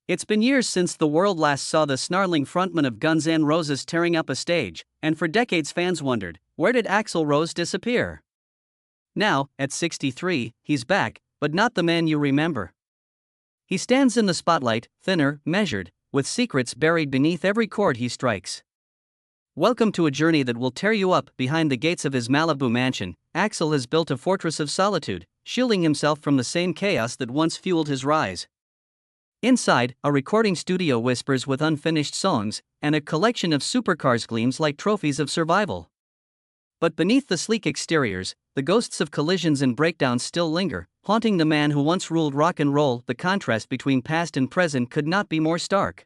It's been years since the world last saw the snarling frontman of Guns N' Roses tearing up a stage, and for decades fans wondered, where did Axl Rose disappear? Now, at 63, he's back, but not the man you remember. He stands in the spotlight, thinner, measured, with secrets buried beneath every chord he strikes. Welcome to a journey that will tear you up. Behind the gates of his Malibu mansion, Axl has built a fortress of solitude, shielding himself from the same chaos that once fueled his rise. Inside, a recording studio whispers with unfinished songs, and a collection of supercars gleams like trophies of survival. But beneath the sleek exteriors, the ghosts of collisions and breakdowns still linger, haunting the man who once ruled rock and roll. The contrast between past and present could not be more stark.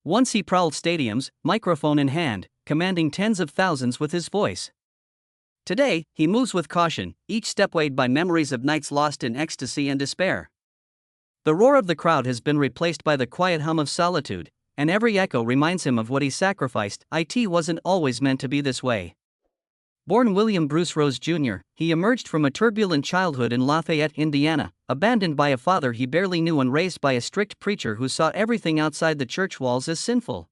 Once he prowled stadiums, microphone in hand, commanding tens of thousands with his voice. Today, he moves with caution, each step weighed by memories of nights lost in ecstasy and despair. The roar of the crowd has been replaced by the quiet hum of solitude, and every echo reminds him of what he sacrificed. It wasn't always meant to be this way. Born William Bruce Rose Jr., he emerged from a turbulent childhood in Lafayette, Indiana, abandoned by a father he barely knew and raised by a strict preacher who saw everything outside the church walls as sinful.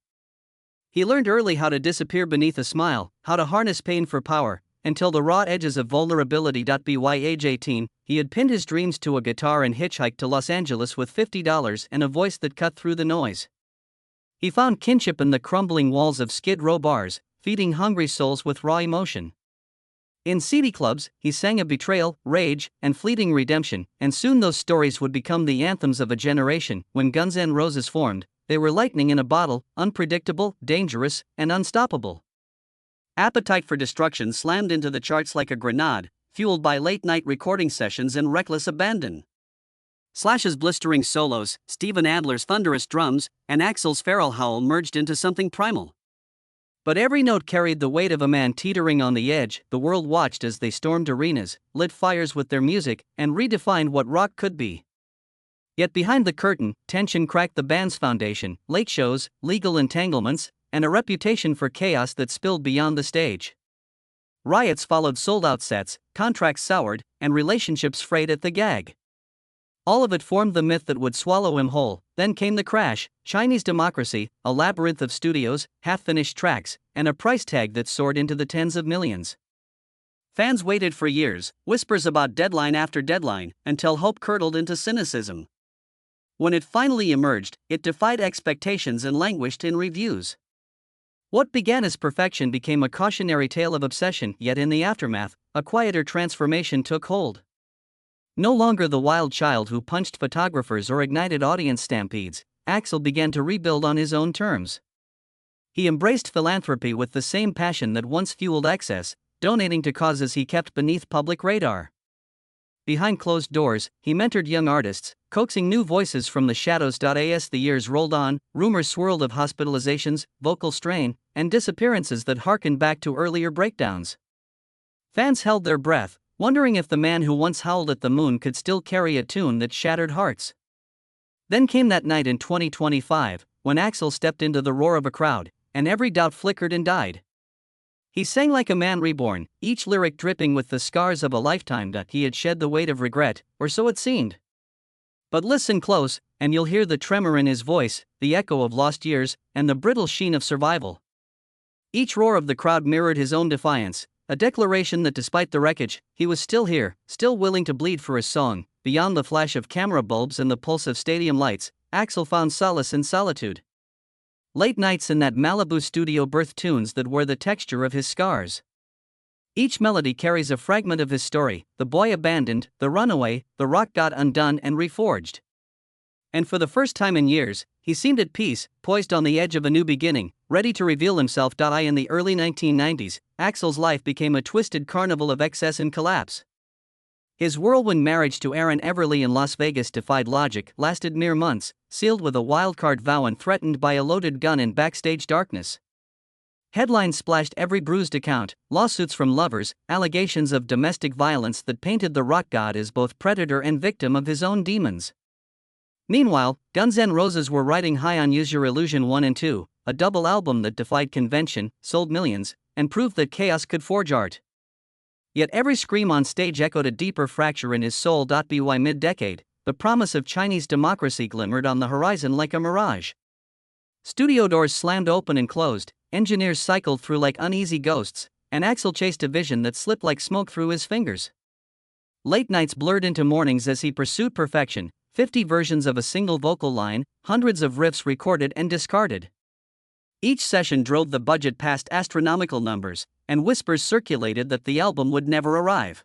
He learned early how to disappear beneath a smile, how to harness pain for power, until the raw edges of vulnerability. By age 18, he had pinned his dreams to a guitar and hitchhiked to Los Angeles with $50 and a voice that cut through the noise. He found kinship in the crumbling walls of Skid Row bars, feeding hungry souls with raw emotion. In seedy clubs, he sang of betrayal, rage, and fleeting redemption, and soon those stories would become the anthems of a generation. When Guns N' Roses formed, they were lightning in a bottle, unpredictable, dangerous, and unstoppable. Appetite for destruction slammed into the charts like a grenade, fueled by late-night recording sessions and reckless abandon. Slash's blistering solos, Steven Adler's thunderous drums, and Axl's feral howl merged into something primal. But every note carried the weight of a man teetering on the edge. The world watched as they stormed arenas, lit fires with their music, and redefined what rock could be. Yet behind the curtain, tension cracked the band's foundation: late shows, legal entanglements, and a reputation for chaos that spilled beyond the stage. Riots followed sold-out sets, contracts soured, and relationships frayed at the gag. All of it formed the myth that would swallow him whole. Then came the crash: Chinese democracy, a labyrinth of studios, half-finished tracks, and a price tag that soared into the tens of millions. Fans waited for years, whispers about deadline after deadline, until hope curdled into cynicism. When it finally emerged, it defied expectations and languished in reviews. What began as perfection became a cautionary tale of obsession. Yet in the aftermath, a quieter transformation took hold. No longer the wild child who punched photographers or ignited audience stampedes, Axl began to rebuild on his own terms. He embraced philanthropy with the same passion that once fueled excess, donating to causes he kept beneath public radar. Behind closed doors, he mentored young artists, coaxing new voices from the shadows. As the years rolled on, rumors swirled of hospitalizations, vocal strain, and disappearances that harkened back to earlier breakdowns. Fans held their breath, wondering if the man who once howled at the moon could still carry a tune that shattered hearts. Then came that night in 2025, when Axl stepped into the roar of a crowd, and every doubt flickered and died. He sang like a man reborn, each lyric dripping with the scars of a lifetime. He had shed the weight of regret, or so it seemed. But listen close, and you'll hear the tremor in his voice, the echo of lost years, and the brittle sheen of survival. Each roar of the crowd mirrored his own defiance, a declaration that despite the wreckage, he was still here, still willing to bleed for his song. Beyond the flash of camera bulbs and the pulse of stadium lights, Axl found solace in solitude. Late nights in that Malibu studio birthed tunes that were the texture of his scars. Each melody carries a fragment of his story: the boy abandoned, the runaway, the rock god undone and reforged. And for the first time in years, he seemed at peace, poised on the edge of a new beginning, ready to reveal himself. In the early 1990s, Axl's life became a twisted carnival of excess and collapse. His whirlwind marriage to Erin Everly in Las Vegas defied logic, lasted mere months, sealed with a wildcard vow and threatened by a loaded gun in backstage darkness. Headlines splashed every bruised account: lawsuits from lovers, allegations of domestic violence that painted the rock god as both predator and victim of his own demons. Meanwhile, Guns N' Roses were riding high on Use Your Illusion 1 and 2, a double album that defied convention, sold millions, and proved that chaos could forge art. Yet every scream on stage echoed a deeper fracture in his soul. By mid-decade, the promise of Chinese democracy glimmered on the horizon like a mirage. Studio doors slammed open and closed, engineers cycled through like uneasy ghosts, and Axl chased a vision that slipped like smoke through his fingers. Late nights blurred into mornings as he pursued perfection, 50 versions of a single vocal line, hundreds of riffs recorded and discarded. Each session drove the budget past astronomical numbers, and whispers circulated that the album would never arrive.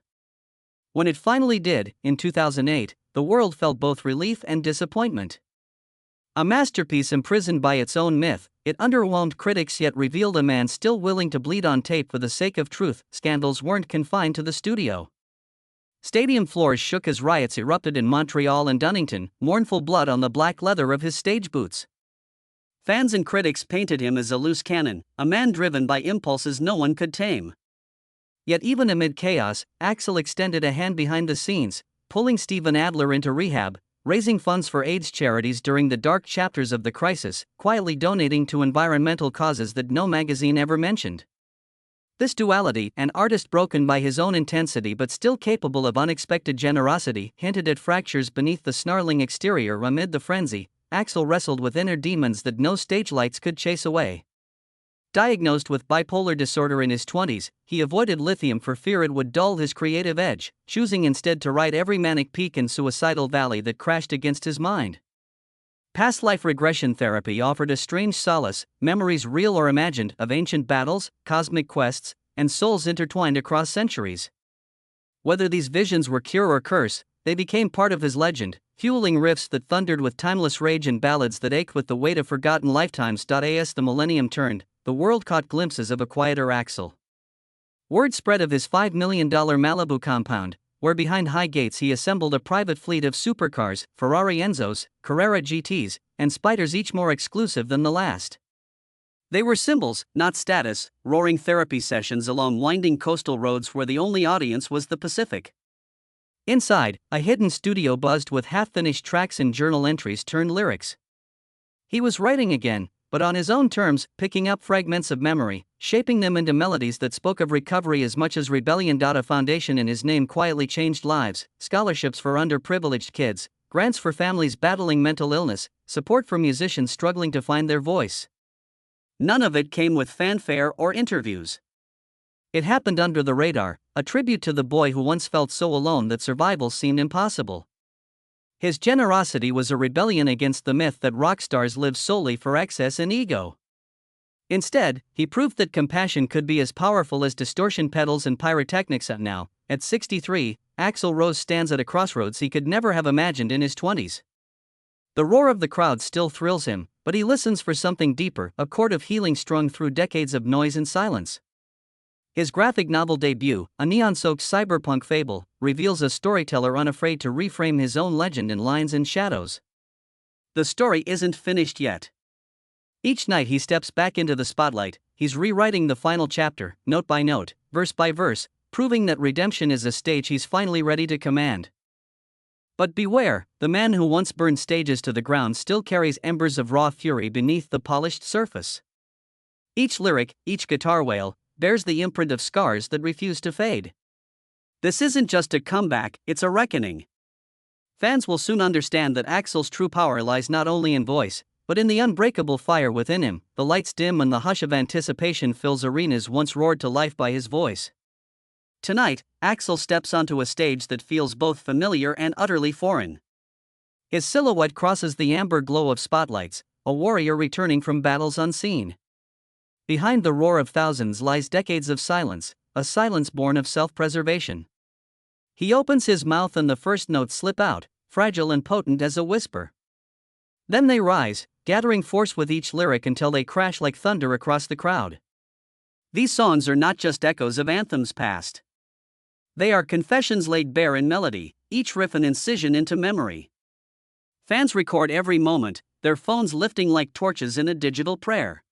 When it finally did, in 2008, the world felt both relief and disappointment. A masterpiece imprisoned by its own myth, it underwhelmed critics yet revealed a man still willing to bleed on tape for the sake of truth. Scandals weren't confined to the studio. Stadium floors shook as riots erupted in Montreal and Dunnington, mournful blood on the black leather of his stage boots. Fans and critics painted him as a loose cannon, a man driven by impulses no one could tame. Yet even amid chaos, Axl extended a hand behind the scenes, pulling Steven Adler into rehab, raising funds for AIDS charities during the dark chapters of the crisis, quietly donating to environmental causes that no magazine ever mentioned. This duality, an artist broken by his own intensity but still capable of unexpected generosity, hinted at fractures beneath the snarling exterior. Amid the frenzy, Axl wrestled with inner demons that no stage lights could chase away. Diagnosed with bipolar disorder in his 20s, he avoided lithium for fear it would dull his creative edge, choosing instead to ride every manic peak and suicidal valley that crashed against his mind. Past life regression therapy offered a strange solace, memories real or imagined of ancient battles, cosmic quests, and souls intertwined across centuries. Whether these visions were cure or curse, they became part of his legend, fueling riffs that thundered with timeless rage and ballads that ached with the weight of forgotten lifetimes. As the millennium turned, the world caught glimpses of a quieter Axl. Word spread of his $5 million Malibu compound, where behind high gates he assembled a private fleet of supercars, Ferrari Enzos, Carrera GTs, and Spyders, each more exclusive than the last. They were symbols, not status, roaring therapy sessions along winding coastal roads where the only audience was the Pacific. Inside, a hidden studio buzzed with half-finished tracks and journal entries turned lyrics. He was writing again, but on his own terms, picking up fragments of memory, shaping them into melodies that spoke of recovery as much as rebellion. A foundation in his name quietly changed lives: scholarships for underprivileged kids, grants for families battling mental illness, support for musicians struggling to find their voice. None of it came with fanfare or interviews. It happened under the radar, a tribute to the boy who once felt so alone that survival seemed impossible. His generosity was a rebellion against the myth that rock stars live solely for excess and ego. Instead, he proved that compassion could be as powerful as distortion pedals and pyrotechnics. Now, at 63, Axl Rose stands at a crossroads he could never have imagined in his 20s. The roar of the crowd still thrills him, but he listens for something deeper, a chord of healing strung through decades of noise and silence. His graphic novel debut, a neon-soaked cyberpunk fable, reveals a storyteller unafraid to reframe his own legend in lines and shadows. The story isn't finished yet. Each night he steps back into the spotlight, he's rewriting the final chapter, note by note, verse by verse, proving that redemption is a stage he's finally ready to command. But beware, the man who once burned stages to the ground still carries embers of raw fury beneath the polished surface. Each lyric, each guitar wail, bears the imprint of scars that refuse to fade. This isn't just a comeback, it's a reckoning. Fans will soon understand that Axl's true power lies not only in voice, but in the unbreakable fire within him. The lights dim and the hush of anticipation fills arenas once roared to life by his voice. Tonight, Axl steps onto a stage that feels both familiar and utterly foreign. His silhouette crosses the amber glow of spotlights, a warrior returning from battles unseen. Behind the roar of thousands lies decades of silence, a silence born of self-preservation. He opens his mouth and the first notes slip out, fragile and potent as a whisper. Then they rise, gathering force with each lyric until they crash like thunder across the crowd. These songs are not just echoes of anthems past. They are confessions laid bare in melody, each riff an incision into memory. Fans record every moment, their phones lifting like torches in a digital prayer.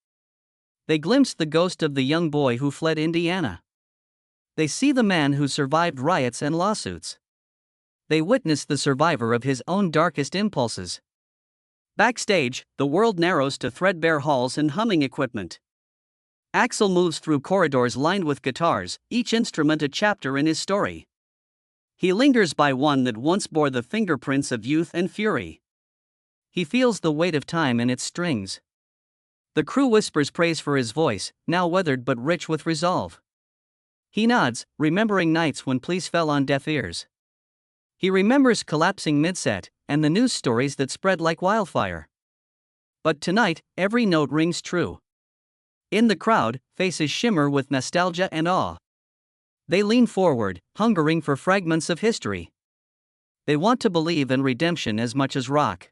They glimpse the ghost of the young boy who fled Indiana. They see the man who survived riots and lawsuits. They witness the survivor of his own darkest impulses. Backstage, the world narrows to threadbare halls and humming equipment. Axl moves through corridors lined with guitars, each instrument a chapter in his story. He lingers by one that once bore the fingerprints of youth and fury. He feels the weight of time in its strings. The crew whispers praise for his voice, now weathered but rich with resolve. He nods, remembering nights when pleas fell on deaf ears. He remembers collapsing mid-set, and the news stories that spread like wildfire. But tonight, every note rings true. In the crowd, faces shimmer with nostalgia and awe. They lean forward, hungering for fragments of history. They want to believe in redemption as much as rock.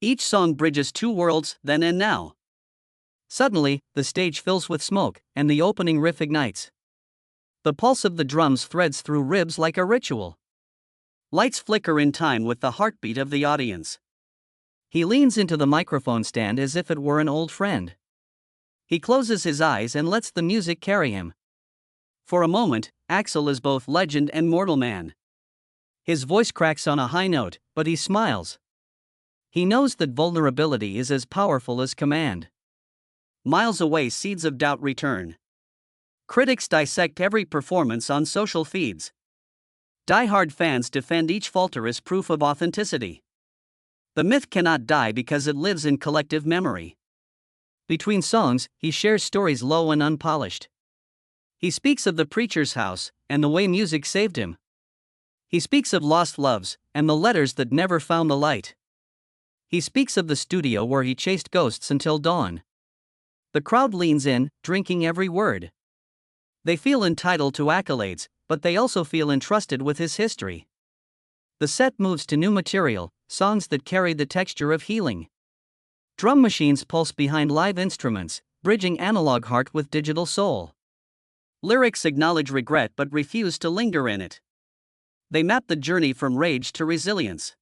Each song bridges two worlds, then and now. Suddenly, the stage fills with smoke, and the opening riff ignites. The pulse of the drums threads through ribs like a ritual. Lights flicker in time with the heartbeat of the audience. He leans into the microphone stand as if it were an old friend. He closes his eyes and lets the music carry him. For a moment, Axl is both legend and mortal man. His voice cracks on a high note, but he smiles. He knows that vulnerability is as powerful as command. Miles away, seeds of doubt return. Critics dissect every performance on social feeds. Die-hard fans defend each falter as proof of authenticity. The myth cannot die because it lives in collective memory. Between songs, he shares stories low and unpolished. He speaks of the preacher's house, and the way music saved him. He speaks of lost loves, and the letters that never found the light. He speaks of the studio where he chased ghosts until dawn. The crowd leans in, drinking every word. They feel entitled to accolades, but they also feel entrusted with his history. The set moves to new material, songs that carry the texture of healing. Drum machines pulse behind live instruments, bridging analog heart with digital soul. Lyrics acknowledge regret but refuse to linger in it. They map the journey from rage to resilience.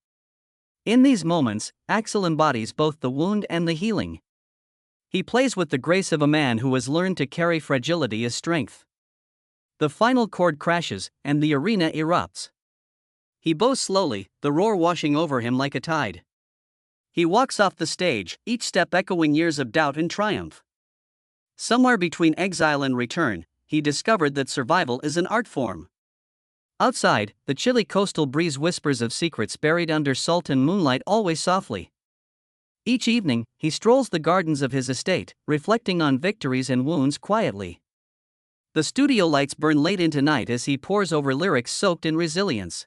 In these moments, Axl embodies both the wound and the healing. He plays with the grace of a man who has learned to carry fragility as strength. The final chord crashes, and the arena erupts. He bows slowly, the roar washing over him like a tide. He walks off the stage, each step echoing years of doubt and triumph. Somewhere between exile and return, he discovered that survival is an art form. Outside, the chilly coastal breeze whispers of secrets buried under salt and moonlight, always softly. Each evening, he strolls the gardens of his estate, reflecting on victories and wounds quietly. The studio lights burn late into night as he pores over lyrics soaked in resilience.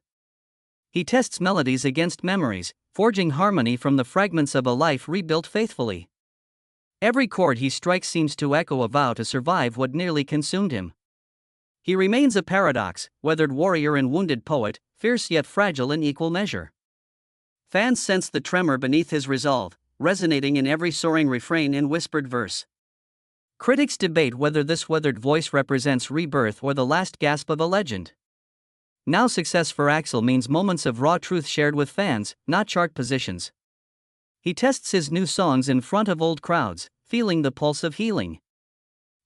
He tests melodies against memories, forging harmony from the fragments of a life rebuilt faithfully. Every chord he strikes seems to echo a vow to survive what nearly consumed him. He remains a paradox, weathered warrior and wounded poet, fierce yet fragile in equal measure. Fans sense the tremor beneath his resolve, resonating in every soaring refrain and whispered verse. Critics debate whether this weathered voice represents rebirth or the last gasp of a legend. Now success for Axl means moments of raw truth shared with fans, not chart positions. He tests his new songs in front of old crowds, feeling the pulse of healing.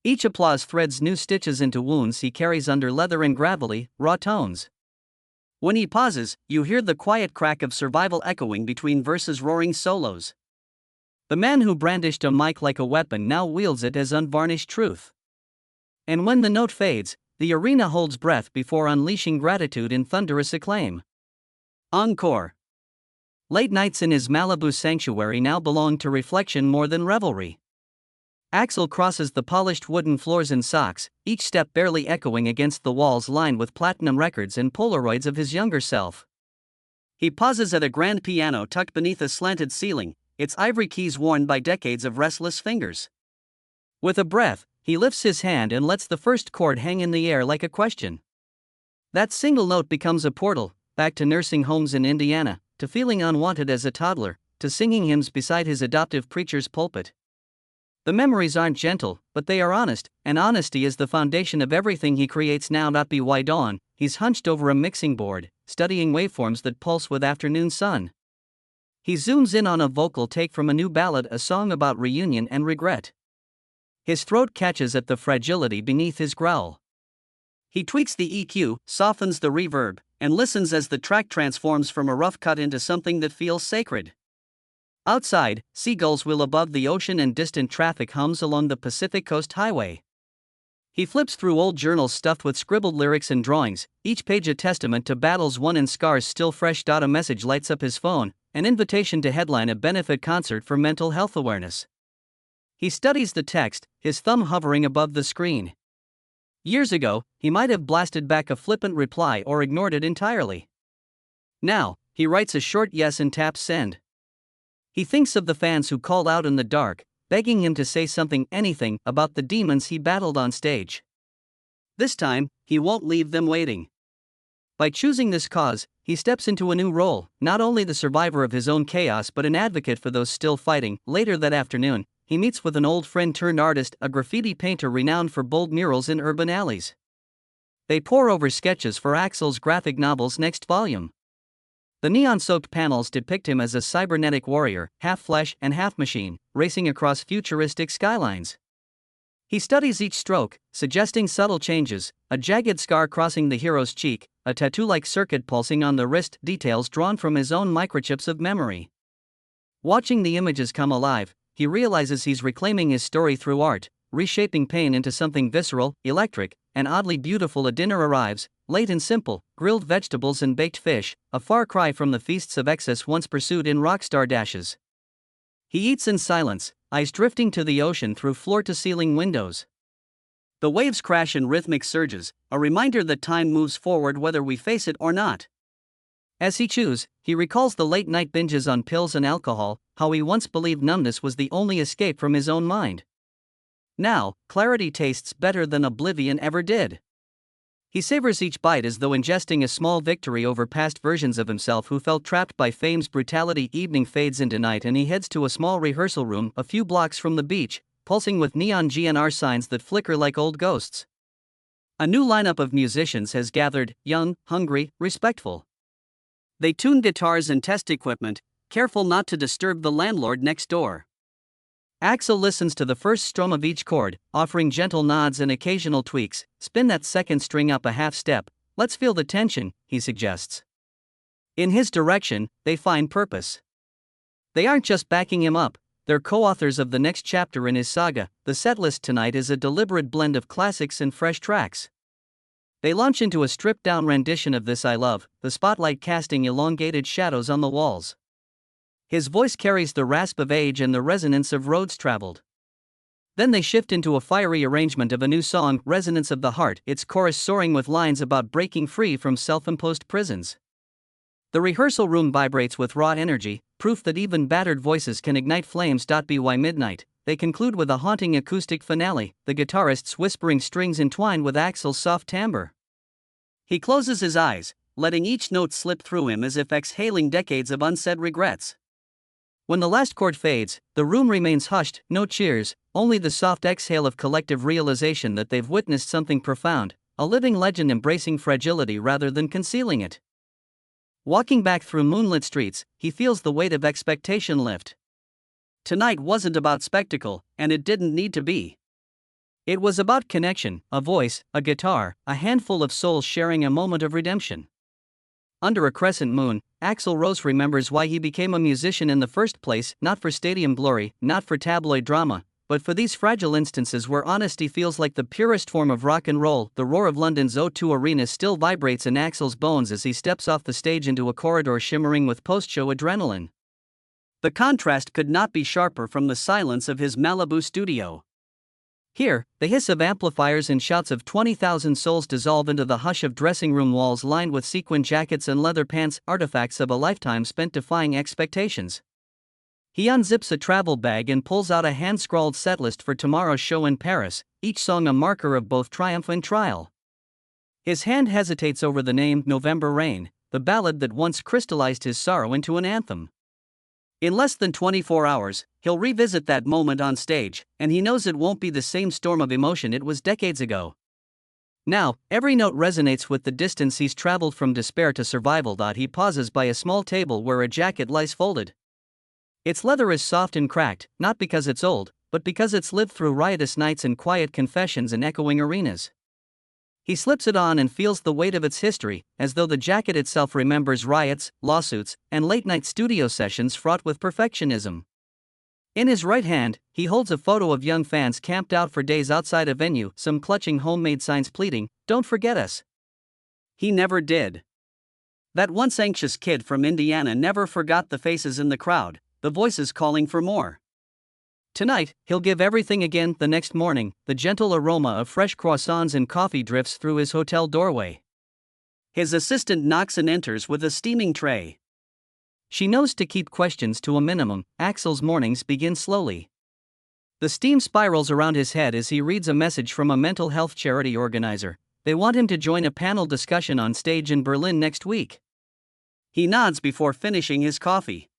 Each applause threads new stitches into wounds he carries under leather and gravelly, raw tones. When he pauses, you hear the quiet crack of survival echoing between verses' roaring solos. The man who brandished a mic like a weapon now wields it as unvarnished truth. And when the note fades, the arena holds breath before unleashing gratitude in thunderous acclaim. Encore. Late nights in his Malibu sanctuary now belong to reflection more than revelry. Axl crosses the polished wooden floors in socks, each step barely echoing against the walls lined with platinum records and Polaroids of his younger self. He pauses at a grand piano tucked beneath a slanted ceiling, its ivory keys worn by decades of restless fingers. With a breath, he lifts his hand and lets the first chord hang in the air like a question. That single note becomes a portal, back to nursing homes in Indiana, to feeling unwanted as a toddler, to singing hymns beside his adoptive preacher's pulpit. The memories aren't gentle, but they are honest, and honesty is the foundation of everything he creates now. By dawn, he's hunched over a mixing board, studying waveforms that pulse with afternoon sun. He zooms in on a vocal take from a new ballad, a song about reunion and regret. His throat catches at the fragility beneath his growl. He tweaks the EQ, softens the reverb, and listens as the track transforms from a rough cut into something that feels sacred. Outside, seagulls wheel above the ocean and distant traffic hums along the Pacific Coast Highway. He flips through old journals stuffed with scribbled lyrics and drawings, each page a testament to battles won and scars still fresh. A message lights up his phone, an invitation to headline a benefit concert for mental health awareness. He studies the text, his thumb hovering above the screen. Years ago, he might have blasted back a flippant reply or ignored it entirely. Now, he writes a short yes and taps send. He thinks of the fans who called out in the dark, begging him to say something, anything, about the demons he battled on stage. This time, he won't leave them waiting. By choosing this cause, he steps into a new role, not only the survivor of his own chaos but an advocate for those still fighting. Later that afternoon, he meets with an old friend turned artist, a graffiti painter renowned for bold murals in urban alleys. They pore over sketches for Axl's graphic novel's next volume. The neon-soaked panels depict him as a cybernetic warrior, half flesh and half machine, racing across futuristic skylines. He studies each stroke, suggesting subtle changes, a jagged scar crossing the hero's cheek, a tattoo-like circuit pulsing on the wrist, details drawn from his own microchips of memory. Watching the images come alive, he realizes he's reclaiming his story through art, reshaping pain into something visceral, electric, and oddly beautiful. A dinner arrives, late and simple, grilled vegetables and baked fish, a far cry from the feasts of excess once pursued in rockstar dashes. He eats in silence, eyes drifting to the ocean through floor-to-ceiling windows. The waves crash in rhythmic surges, a reminder that time moves forward whether we face it or not. As he chews, he recalls the late-night binges on pills and alcohol, how he once believed numbness was the only escape from his own mind. Now, clarity tastes better than oblivion ever did. He savors each bite as though ingesting a small victory over past versions of himself who felt trapped by fame's brutality. Evening fades into night and he heads to a small rehearsal room a few blocks from the beach, pulsing with neon GNR signs that flicker like old ghosts. A new lineup of musicians has gathered, young, hungry, respectful. They tune guitars and test equipment, careful not to disturb the landlord next door. Axl listens to the first strum of each chord, offering gentle nods and occasional tweaks. Spin that second string up a half step, let's feel the tension, he suggests. In his direction, they find purpose. They aren't just backing him up, they're co-authors of the next chapter in his saga. The setlist tonight is a deliberate blend of classics and fresh tracks. They launch into a stripped-down rendition of This I Love, the spotlight casting elongated shadows on the walls. His voice carries the rasp of age and the resonance of roads traveled. Then they shift into a fiery arrangement of a new song, Resonance of the Heart, its chorus soaring with lines about breaking free from self-imposed prisons. The rehearsal room vibrates with raw energy, proof that even battered voices can ignite flames. By midnight, they conclude with a haunting acoustic finale, the guitarist's whispering strings entwined with Axl's soft timbre. He closes his eyes, letting each note slip through him as if exhaling decades of unsaid regrets. When the last chord fades, the room remains hushed, no cheers, only the soft exhale of collective realization that they've witnessed something profound, a living legend embracing fragility rather than concealing it. Walking back through moonlit streets, he feels the weight of expectation lift. Tonight wasn't about spectacle, and it didn't need to be. It was about connection, a voice, a guitar, a handful of souls sharing a moment of redemption. Under a crescent moon, Axl Rose remembers why he became a musician in the first place, not for stadium glory, not for tabloid drama, but for these fragile instances where honesty feels like the purest form of rock and roll. The roar of London's O2 Arena still vibrates in Axl's bones as he steps off the stage into a corridor shimmering with post-show adrenaline. The contrast could not be sharper from the silence of his Malibu studio. Here, the hiss of amplifiers and shouts of 20,000 souls dissolve into the hush of dressing room walls lined with sequin jackets and leather pants, artifacts of a lifetime spent defying expectations. He unzips a travel bag and pulls out a hand-scrawled setlist for tomorrow's show in Paris, each song a marker of both triumph and trial. His hand hesitates over the name November Rain, the ballad that once crystallized his sorrow into an anthem. In less than 24 hours, he'll revisit that moment on stage, and he knows it won't be the same storm of emotion it was decades ago. Now, every note resonates with the distance he's traveled from despair to survival. He pauses by a small table where a jacket lies folded. Its leather is soft and cracked, not because it's old, but because it's lived through riotous nights and quiet confessions in echoing arenas. He slips it on and feels the weight of its history, as though the jacket itself remembers riots, lawsuits, and late-night studio sessions fraught with perfectionism. In his right hand, he holds a photo of young fans camped out for days outside a venue, some clutching homemade signs pleading, "Don't forget us." He never did. That once anxious kid from Indiana never forgot the faces in the crowd, the voices calling for more. Tonight, he'll give everything again. The next morning, the gentle aroma of fresh croissants and coffee drifts through his hotel doorway. His assistant knocks and enters with a steaming tray. She knows to keep questions to a minimum. Axl's mornings begin slowly. The steam spirals around his head as he reads a message from a mental health charity organizer. They want him to join a panel discussion on stage in Berlin next week. He nods before finishing his coffee.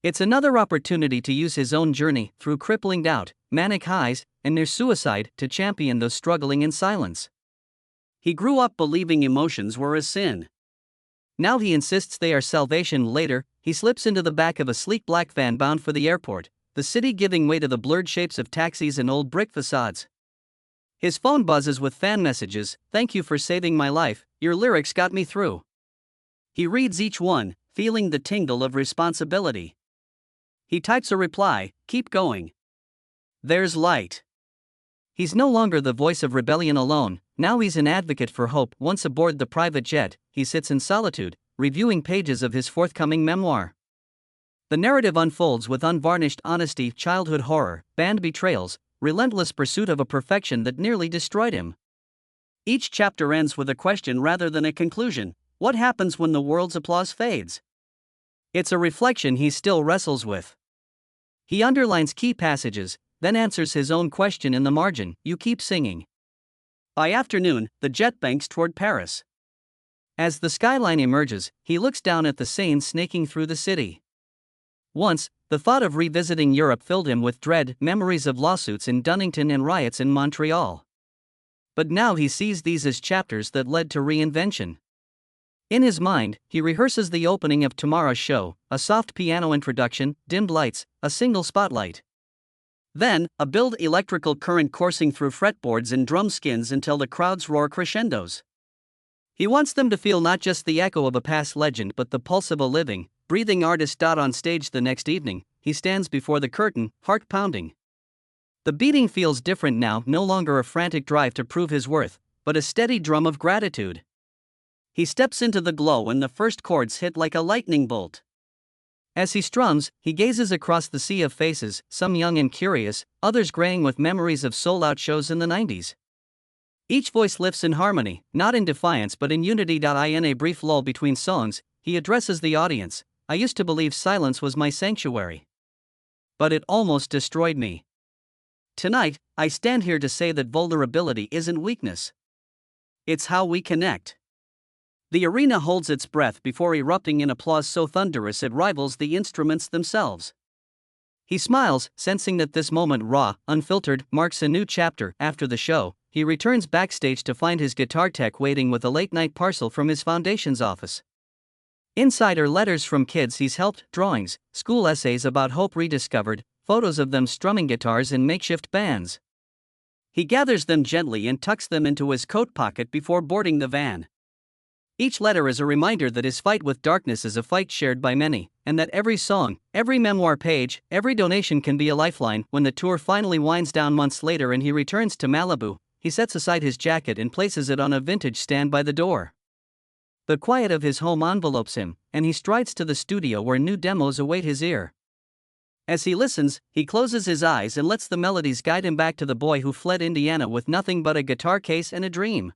It's another opportunity to use his own journey through crippling doubt, manic highs, and near suicide to champion those struggling in silence. He grew up believing emotions were a sin. Now he insists they are salvation. Later, he slips into the back of a sleek black van bound for the airport, the city giving way to the blurred shapes of taxis and old brick facades. His phone buzzes with fan messages. "Thank you for saving my life, your lyrics got me through." He reads each one, feeling the tingle of responsibility. He types a reply, "Keep going. There's light." He's no longer the voice of rebellion alone, now he's an advocate for hope. Once aboard the private jet, he sits in solitude, reviewing pages of his forthcoming memoir. The narrative unfolds with unvarnished honesty: childhood horror, band betrayals, relentless pursuit of a perfection that nearly destroyed him. Each chapter ends with a question rather than a conclusion: what happens when the world's applause fades? It's a reflection he still wrestles with. He underlines key passages, then answers his own question in the margin: "You keep singing." By afternoon, the jet banks toward Paris. As the skyline emerges, he looks down at the Seine snaking through the city. Once, the thought of revisiting Europe filled him with dread, memories of lawsuits in Dunnington and riots in Montreal. But now he sees these as chapters that led to reinvention. In his mind, he rehearses the opening of tomorrow's show: a soft piano introduction, dimmed lights, a single spotlight. Then, a build electrical current coursing through fretboards and drum skins until the crowds roar crescendos. He wants them to feel not just the echo of a past legend but the pulse of a living, breathing artist. On stage the next evening, he stands before the curtain, heart pounding. The beating feels different now, no longer a frantic drive to prove his worth, but a steady drum of gratitude. He steps into the glow and the first chords hit like a lightning bolt. As he strums, he gazes across the sea of faces, some young and curious, others graying with memories of sold-out shows in the 90s. Each voice lifts in harmony, not in defiance but in unity. In a brief lull between songs, he addresses the audience: "I used to believe silence was my sanctuary. But it almost destroyed me. Tonight, I stand here to say that vulnerability isn't weakness. It's how we connect." The arena holds its breath before erupting in applause so thunderous it rivals the instruments themselves. He smiles, sensing that this moment, raw, unfiltered, marks a new chapter. After the show, he returns backstage to find his guitar tech waiting with a late-night parcel from his foundation's office. Inside are letters from kids he's helped, drawings, school essays about hope rediscovered, photos of them strumming guitars in makeshift bands. He gathers them gently and tucks them into his coat pocket before boarding the van. Each letter is a reminder that his fight with darkness is a fight shared by many, and that every song, every memoir page, every donation can be a lifeline. When the tour finally winds down months later and he returns to Malibu, he sets aside his jacket and places it on a vintage stand by the door. The quiet of his home envelopes him, and he strides to the studio where new demos await his ear. As he listens, he closes his eyes and lets the melodies guide him back to the boy who fled Indiana with nothing but a guitar case and a dream.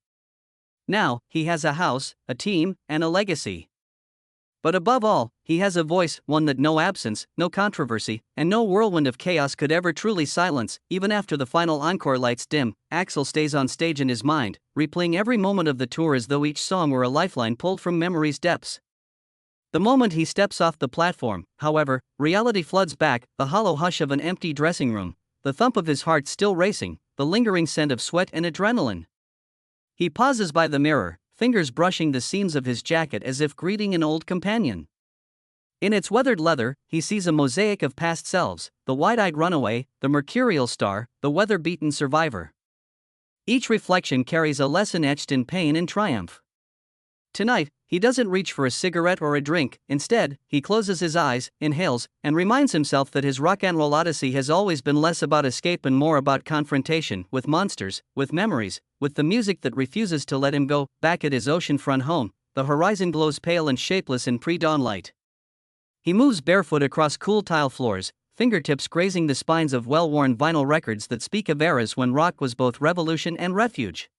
Now, he has a house, a team, and a legacy. But above all, he has a voice, one that no absence, no controversy, and no whirlwind of chaos could ever truly silence. Even after the final encore lights dim, Axl stays on stage in his mind, replaying every moment of the tour as though each song were a lifeline pulled from memory's depths. The moment he steps off the platform, however, reality floods back: the hollow hush of an empty dressing room, the thump of his heart still racing, the lingering scent of sweat and adrenaline. He pauses by the mirror, fingers brushing the seams of his jacket as if greeting an old companion. In its weathered leather, he sees a mosaic of past selves: the wide-eyed runaway, the mercurial star, the weather-beaten survivor. Each reflection carries a lesson etched in pain and triumph. Tonight, he doesn't reach for a cigarette or a drink. Instead, he closes his eyes, inhales, and reminds himself that his rock and roll odyssey has always been less about escape and more about confrontation with monsters, with memories, with the music that refuses to let him go. Back at his oceanfront home, the horizon glows pale and shapeless in pre-dawn light. He moves barefoot across cool tile floors, fingertips grazing the spines of well-worn vinyl records that speak of eras when rock was both revolution and refuge.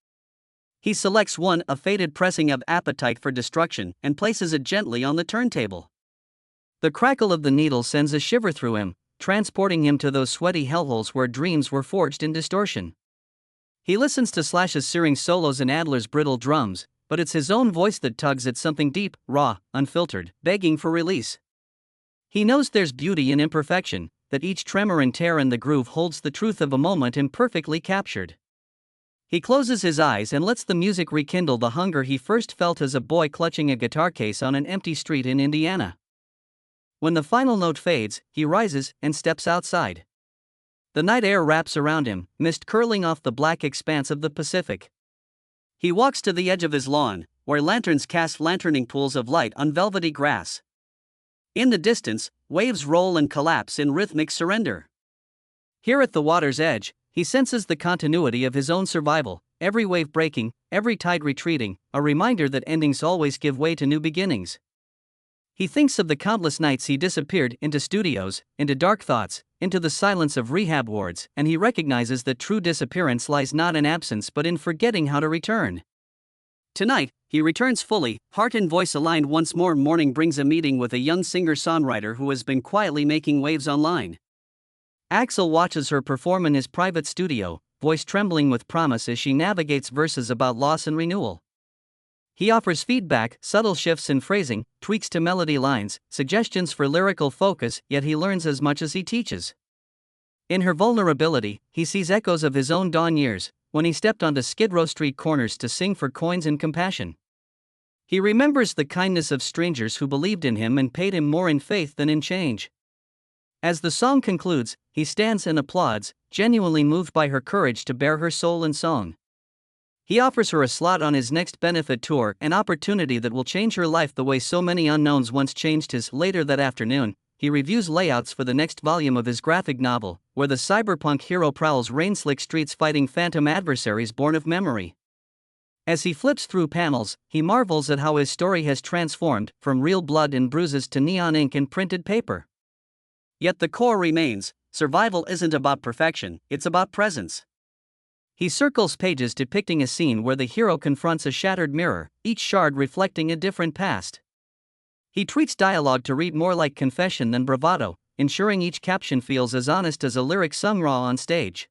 He selects one, a faded pressing of Appetite for Destruction, and places it gently on the turntable. The crackle of the needle sends a shiver through him, transporting him to those sweaty hellholes where dreams were forged in distortion. He listens to Slash's searing solos and Adler's brittle drums, but it's his own voice that tugs at something deep, raw, unfiltered, begging for release. He knows there's beauty in imperfection, that each tremor and tear in the groove holds the truth of a moment imperfectly captured. He closes his eyes and lets the music rekindle the hunger he first felt as a boy clutching a guitar case on an empty street in Indiana. When the final note fades, he rises and steps outside. The night air wraps around him, mist curling off the black expanse of the Pacific. He walks to the edge of his lawn, where lanterns cast lanterning pools of light on velvety grass. In the distance, waves roll and collapse in rhythmic surrender. Here at the water's edge, he senses the continuity of his own survival, every wave breaking, every tide retreating, a reminder that endings always give way to new beginnings. He thinks of the countless nights he disappeared into studios, into dark thoughts, into the silence of rehab wards, and he recognizes that true disappearance lies not in absence but in forgetting how to return. Tonight, he returns fully, heart and voice aligned once more. Morning brings a meeting with a young singer-songwriter who has been quietly making waves online. Axl watches her perform in his private studio, voice trembling with promise as she navigates verses about loss and renewal. He offers feedback, subtle shifts in phrasing, tweaks to melody lines, suggestions for lyrical focus, yet he learns as much as he teaches. In her vulnerability, he sees echoes of his own dawn years, when he stepped onto Skid Row street corners to sing for coins and compassion. He remembers the kindness of strangers who believed in him and paid him more in faith than in change. As the song concludes, he stands and applauds, genuinely moved by her courage to bare her soul in song. He offers her a slot on his next benefit tour, an opportunity that will change her life the way so many unknowns once changed his. Later that afternoon, he reviews layouts for the next volume of his graphic novel, where the cyberpunk hero prowls rain-slick streets fighting phantom adversaries born of memory. As he flips through panels, he marvels at how his story has transformed, from real blood and bruises to neon ink and printed paper. Yet the core remains: survival isn't about perfection, it's about presence. He circles pages depicting a scene where the hero confronts a shattered mirror, each shard reflecting a different past. He tweaks dialogue to read more like confession than bravado, ensuring each caption feels as honest as a lyric sung raw on stage.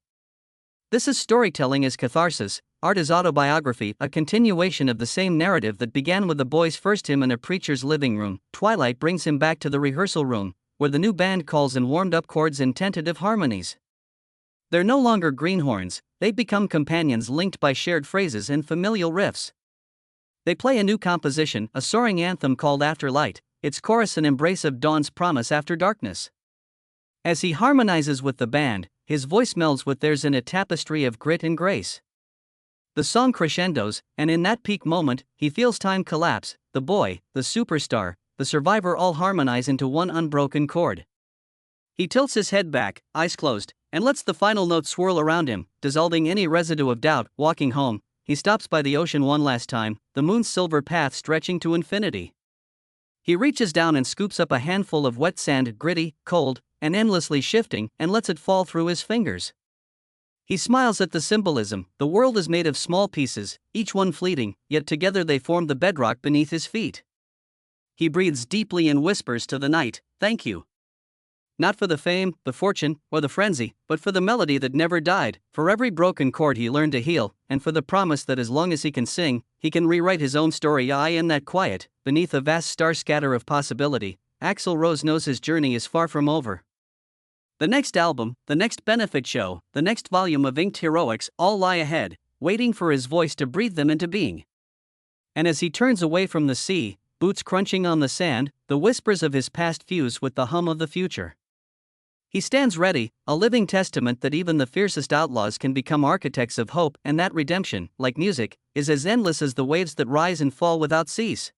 This is storytelling as catharsis, art as autobiography, a continuation of the same narrative that began with the boy's first hymn in a preacher's living room. Twilight brings him back to the rehearsal room, where the new band calls in warmed-up chords and tentative harmonies. They're no longer greenhorns, they've become companions linked by shared phrases and familial riffs. They play a new composition, a soaring anthem called After Light, its chorus an embrace of dawn's promise after darkness. As he harmonizes with the band, his voice melds with theirs in a tapestry of grit and grace. The song crescendos, and in that peak moment, he feels time collapse. The boy, the superstar, the survivor all harmonize into one unbroken chord. He tilts his head back, eyes closed, and lets the final note swirl around him, dissolving any residue of doubt. Walking home, he stops by the ocean one last time, the moon's silver path stretching to infinity. He reaches down and scoops up a handful of wet sand, gritty, cold, and endlessly shifting, and lets it fall through his fingers. He smiles at the symbolism. The world is made of small pieces, each one fleeting, yet together they form the bedrock beneath his feet. He breathes deeply and whispers to the night, "Thank you." Not for the fame, the fortune, or the frenzy, but for the melody that never died, for every broken chord he learned to heal, and for the promise that as long as he can sing, he can rewrite his own story. In that quiet, beneath a vast star scatter of possibility, Axl Rose knows his journey is far from over. The next album, the next benefit show, the next volume of inked heroics all lie ahead, waiting for his voice to breathe them into being. And as he turns away from the sea, boots crunching on the sand, the whispers of his past fuse with the hum of the future. He stands ready, a living testament that even the fiercest outlaws can become architects of hope, and that redemption, like music, is as endless as the waves that rise and fall without cease.